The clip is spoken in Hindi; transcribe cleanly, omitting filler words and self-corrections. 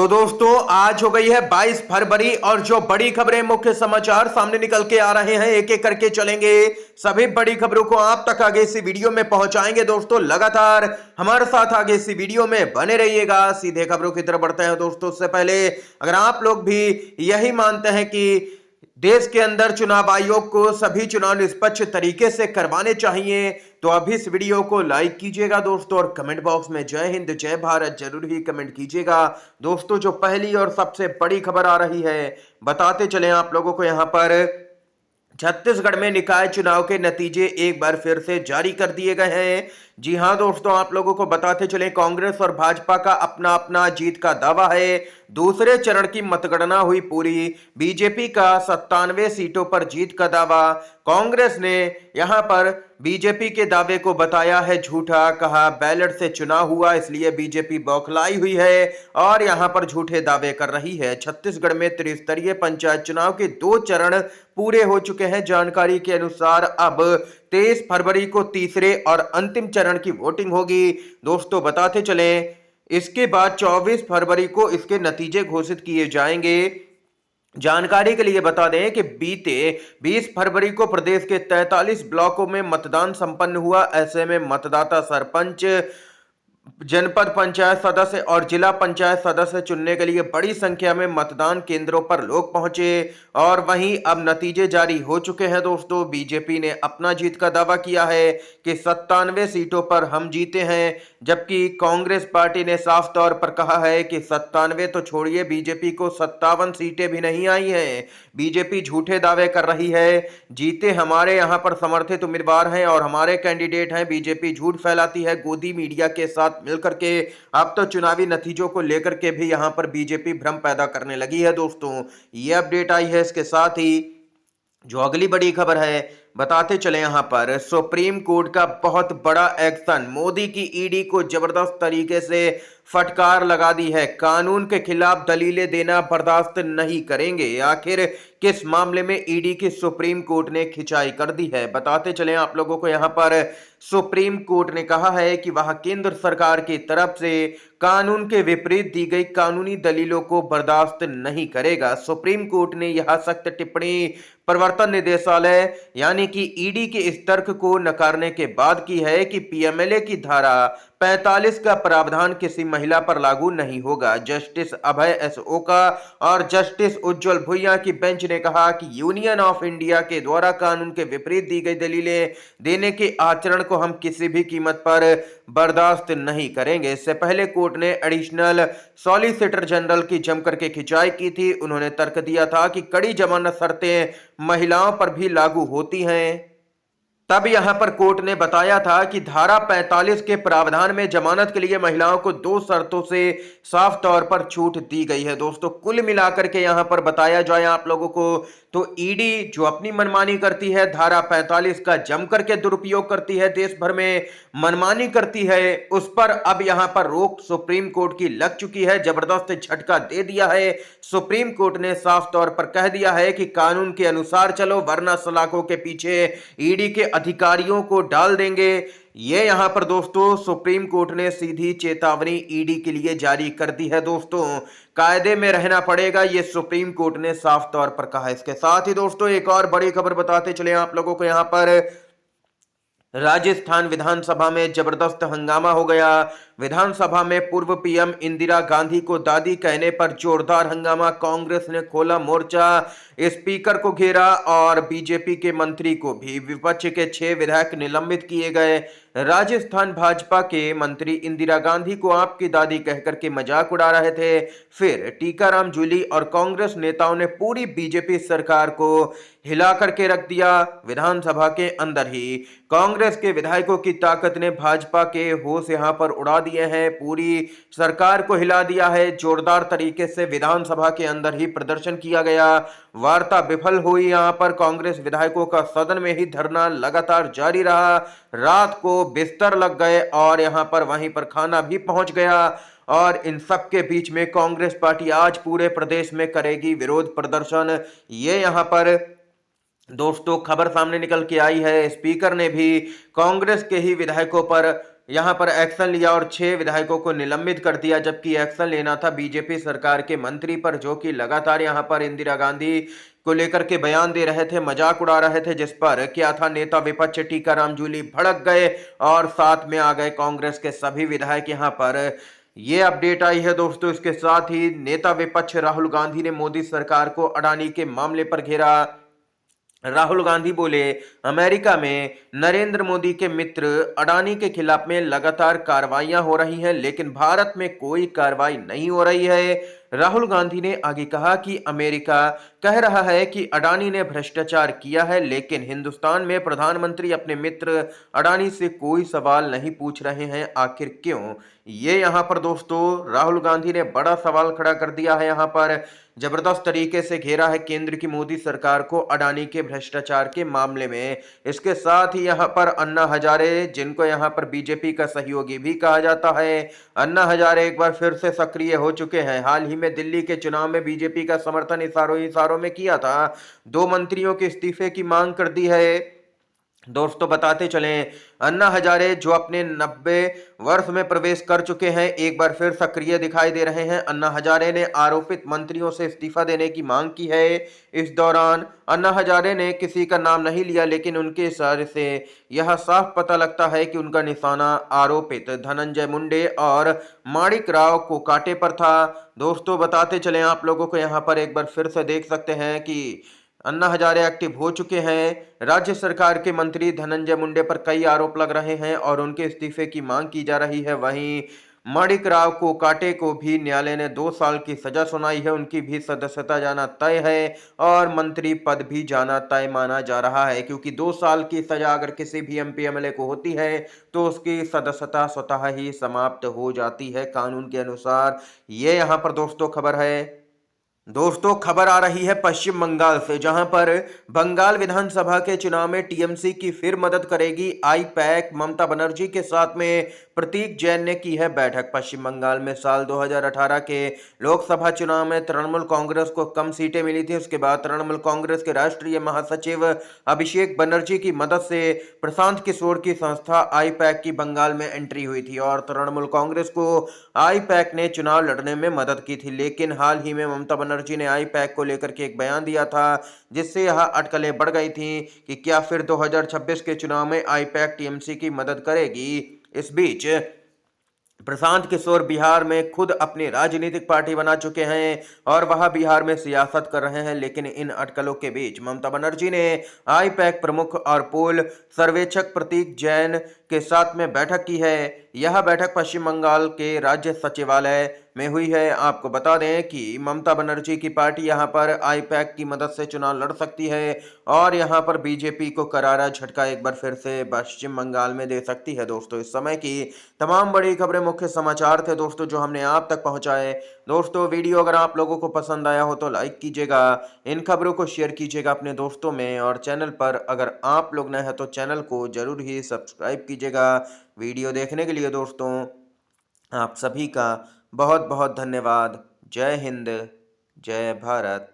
तो दोस्तों आज हो गई है 22 फरवरी और जो बड़ी खबरें मुख्य समाचार सामने निकल के आ रहे हैं एक एक करके चलेंगे। सभी बड़ी खबरों को आप तक आगे इसी वीडियो में पहुंचाएंगे। दोस्तों लगातार हमारे साथ आगे इसी वीडियो में बने रहिएगा। सीधे खबरों की तरफ बढ़ते हैं दोस्तों। उससे पहले अगर आप लोग भी यही मानते हैं कि देश के अंदर चुनाव आयोग को सभी चुनाव निष्पक्ष तरीके से करवाने चाहिए तो अभी इस वीडियो को लाइक कीजिएगा दोस्तों, और कमेंट बॉक्स में जय हिंद जय भारत जरूर ही कमेंट कीजिएगा। दोस्तों जो पहली और सबसे बड़ी खबर आ रही है बताते चले आप लोगों को। यहां पर छत्तीसगढ़ में निकाय चुनाव के नतीजे एक बार फिर से जारी कर दिए गए हैं। जी हां दोस्तों, आप लोगों को बताते चले कांग्रेस और भाजपा का अपना अपना जीत का दावा है। दूसरे चरण की मतगणना हुई पूरी। बीजेपी का 97 सीटों पर जीत का दावा। कांग्रेस ने यहां पर बीजेपी के दावे को बताया है झूठा। कहा बैलेट से चुनाव हुआ इसलिए बीजेपी बौखलाई हुई है और यहां पर झूठे दावे कर रही है। छत्तीसगढ़ में त्रिस्तरीय पंचायत चुनाव के 2 चरण पूरे हो चुके हैं। जानकारी के अनुसार अब 23 फरवरी को तीसरे और अंतिम चरण की वोटिंग होगी। दोस्तों बताते चलें इसके बाद 24 फरवरी को इसके नतीजे घोषित किए जाएंगे। जानकारी के लिए बता दें कि बीते 20 फरवरी को प्रदेश के 43 ब्लॉकों में मतदान संपन्न हुआ। ऐसे में मतदाता सरपंच, जनपद पंचायत सदस्य और जिला पंचायत सदस्य चुनने के लिए बड़ी संख्या में मतदान केंद्रों पर लोग पहुंचे और वहीं अब नतीजे जारी हो चुके हैं। दोस्तों बीजेपी ने अपना जीत का दावा किया है कि 97 सीटों पर हम जीते हैं, जबकि कांग्रेस पार्टी ने साफ तौर पर कहा है कि 97 तो छोड़िए, बीजेपी को 57 सीटें भी नहीं आई हैं। बीजेपी झूठे दावे कर रही है। जीते हमारे यहां पर समर्थित उम्मीदवार हैं और हमारे कैंडिडेट हैं। बीजेपी झूठ फैलाती है गोदी मीडिया के साथ मिलकर के। अब तो चुनावी नतीजों को लेकर के भी यहां पर बीजेपी भ्रम पैदा करने लगी है। दोस्तों ये अपडेट आई है। इसके साथ ही जो अगली बड़ी खबर है बताते चले। यहां पर सुप्रीम कोर्ट का बहुत बड़ा एक्शन। मोदी की ईडी को जबरदस्त तरीके से फटकार लगा दी है। कानून के खिलाफ दलीलें देना बर्दाश्त नहीं करेंगे। आखिर किस मामले में ईडी की सुप्रीम कोर्ट ने खिंचाई कर दी है बताते चले आप लोगों को। यहां पर सुप्रीम कोर्ट ने कहा है कि वह केंद्र सरकार की तरफ से कानून के विपरीत दी गई कानूनी दलीलों को बर्दाश्त नहीं करेगा। सुप्रीम कोर्ट ने यह सख्त टिप्पणी प्रवर्तन निदेशालय यानी कि ईडी के इस तर्क को नकारने के बाद की है कि पीएमएलए की धारा 45 का प्रावधान किसी महिला पर लागू नहीं होगा। जस्टिस अभय एस ओका और जस्टिस उज्जवल भुइयां की बेंच ने कहा कि यूनियन ऑफ इंडिया के द्वारा कानून के विपरीत दी गई दलीलें देने के आचरण को हम किसी भी कीमत पर बर्दाश्त नहीं करेंगे। इससे पहले कोर्ट ने एडिशनल सॉलिसिटर जनरल की जमकर के खिंचाई की थी। उन्होंने तर्क दिया था कि कड़ी जमानत शर्तें महिलाओं पर भी लागू होती हैं। तब यहां पर कोर्ट ने बताया था कि धारा 45 के प्रावधान में जमानत के लिए महिलाओं को 2 शर्तों से साफ तौर पर छूट दी गई है। दोस्तों कुल मिलाकर के यहां पर बताया जाए आप लोगों को तो ईडी जो अपनी मनमानी करती है, धारा 45 का जम करके दुरुपयोग करती है, देश भर में मनमानी करती है, उस पर अब यहां पर रोक सुप्रीम कोर्ट की लग चुकी है। जबरदस्त झटका दे दिया है। सुप्रीम कोर्ट ने साफ तौर पर कह दिया है कि कानून के अनुसार चलो, वरना सलाखों के पीछे ईडी के अधिकारियों को डाल देंगे। ये यहां पर दोस्तों सुप्रीम कोर्ट ने सीधी चेतावनी ईडी के लिए जारी कर दी है। दोस्तों कायदे में रहना पड़ेगा, ये सुप्रीम कोर्ट ने साफ तौर पर कहा है। इसके साथ ही दोस्तों एक और बड़ी खबर बताते चले आप लोगों को। यहां पर राजस्थान विधानसभा में जबरदस्त हंगामा हो गया। विधानसभा में पूर्व पीएम इंदिरा गांधी को दादी कहने पर जोरदार हंगामा। कांग्रेस ने खोला मोर्चा, स्पीकर को घेरा और बीजेपी के मंत्री को भी। विपक्ष के 6 विधायक निलंबित किए गए। राजस्थान भाजपा के मंत्री इंदिरा गांधी को आपकी दादी कहकर के मजाक उड़ा रहे थे। फिर टीकाराम जूली और कांग्रेस नेताओं ने पूरी बीजेपी सरकार को हिला करके रख दिया। विधानसभा के अंदर ही कांग्रेस के विधायकों की ताकत ने भाजपा के होश यहां पर उड़ा दिए हैं। पूरी सरकार को हिला दिया है। जोरदार तरीके से विधानसभा के अंदर ही प्रदर्शन किया गया। वार्ता विफल हुई। यहां पर कांग्रेस विधायकों का सदन में ही धरना लगातार जारी रहा। रात को बिस्तर लग गए और यहां पर वहीं पर खाना भी पहुंच गया। और इन सब के बीच में कांग्रेस पार्टी आज पूरे प्रदेश में करेगी विरोध प्रदर्शन। ये यहां पर दोस्तों खबर सामने निकल के आई है। स्पीकर ने भी कांग्रेस के ही विधायकों पर यहां पर एक्शन लिया और 6 विधायकों को निलंबित कर दिया, जबकि एक्शन लेना था बीजेपी सरकार के मंत्री पर, जो कि लगातार यहां पर इंदिरा गांधी को लेकर के बयान दे रहे थे, मजाक उड़ा रहे थे, जिस पर क्या था, नेता विपक्ष टीकाराम जूली भड़क गए और साथ में आ गए कांग्रेस के सभी विधायक। यहां पर ये अपडेट आई है दोस्तों। इसके साथ ही नेता विपक्ष राहुल गांधी ने मोदी सरकार को अडानी के मामले पर घेरा। राहुल गांधी बोले, अमेरिका में नरेंद्र मोदी के मित्र अडानी के खिलाफ में लगातार कार्रवाइयां हो रही हैं, लेकिन भारत में कोई कार्रवाई नहीं हो रही है। राहुल गांधी ने आगे कहा कि अमेरिका कह रहा है कि अडानी ने भ्रष्टाचार किया है, लेकिन हिंदुस्तान में प्रधानमंत्री अपने मित्र अडानी से कोई सवाल नहीं पूछ रहे हैं, आखिर क्यों? ये यहां पर दोस्तों राहुल गांधी ने बड़ा सवाल खड़ा कर दिया है। यहां पर जबरदस्त तरीके से घेरा है केंद्र की मोदी सरकार को अडानी के भ्रष्टाचार के मामले में। इसके साथ ही यहां पर अन्ना हजारे, जिनको यहां पर बीजेपी का सहयोगी भी कहा जाता है, अन्ना हजारे एक बार फिर से सक्रिय हो चुके हैं। हाल ही में दिल्ली के चुनाव में बीजेपी का समर्थन इशारों में किया था। 2 मंत्रियों के इस्तीफे की मांग कर दी है। दोस्तों बताते चलें, अन्ना हजारे जो अपने 90 वर्ष में प्रवेश कर चुके हैं, एक बार फिर सक्रिय दिखाई दे रहे हैं। अन्ना हजारे ने आरोपित मंत्रियों से इस्तीफा देने की मांग की है। इस दौरान अन्ना हजारे ने किसी का नाम नहीं लिया, लेकिन उनके इशारे से यह साफ पता लगता है कि उनका निशाना आरोपित धनंजय मुंडे और माणिक राव कोकाटे पर था। दोस्तों बताते चलें आप लोगों को, यहाँ पर एक बार फिर से देख सकते हैं कि अन्ना हजारे एक्टिव हो चुके हैं। राज्य सरकार के मंत्री धनंजय मुंडे पर कई आरोप लग रहे हैं और उनके इस्तीफे की मांग की जा रही है। वहीं माणिक राव कोकाटे को भी न्यायालय ने 2 साल की सजा सुनाई है। उनकी भी सदस्यता जाना तय है और मंत्री पद भी जाना तय माना जा रहा है, क्योंकि 2 साल की सजा अगर किसी भी एमपी एमएलए को होती है तो उसकी सदस्यता स्वतः ही समाप्त हो जाती है कानून के अनुसार। ये यहाँ पर दोस्तों खबर है। दोस्तों खबर आ रही है पश्चिम बंगाल से, जहां पर बंगाल विधानसभा के चुनाव में टीएमसी की फिर मदद करेगी आईपैक। ममता बनर्जी के साथ में प्रतीक जैन ने की है बैठक। पश्चिम बंगाल में साल 2018 के लोकसभा चुनाव में तृणमूल कांग्रेस को कम सीटें मिली थी। उसके बाद तृणमूल कांग्रेस के राष्ट्रीय महासचिव अभिषेक बनर्जी की मदद से प्रशांत किशोर की संस्था आईपैक की बंगाल में एंट्री हुई थी और तृणमूल कांग्रेस को आईपैक ने चुनाव लड़ने में मदद की थी। लेकिन हाल ही में ममता बनर्जी ने आईपैक को लेकर के एक बयान दिया था, जिससे यह अटकलें बढ़ गई थी कि क्या फिर 2026 के चुनाव में आईपैक टीएमसी की मदद करेगी। इस बीच प्रशांत किशोर बिहार में खुद अपनी राजनीतिक पार्टी बना चुके हैं और वह बिहार में सियासत कर रहे हैं, लेकिन इन अटकलों के बीच ममता बनर्जी ने आईपैक प्रमुख और पोल सर्वेक्षक प्रतीक जैन के साथ में बैठक की है। यह बैठक पश्चिम बंगाल के राज्य सचिवालय में हुई है। आपको बता दें कि ममता बनर्जी की पार्टी यहां पर आईपैक की मदद से चुनाव लड़ सकती है और यहां पर बीजेपी को करारा झटका एक बार फिर से पश्चिम बंगाल में दे सकती है। दोस्तों इस समय की तमाम बड़ी खबरें, मुख्य समाचार थे दोस्तों जो हमने आप तक पहुंचाए। दोस्तों वीडियो अगर आप लोगों को पसंद आया हो तो लाइक कीजिएगा, इन खबरों को शेयर कीजिएगा अपने दोस्तों में, और चैनल पर अगर आप लोग नए हैं तो चैनल को जरूर ही सब्सक्राइब कीजिएगा। वीडियो देखने के लिए दोस्तों आप सभी का बहुत बहुत धन्यवाद। जय हिंद, जय भारत।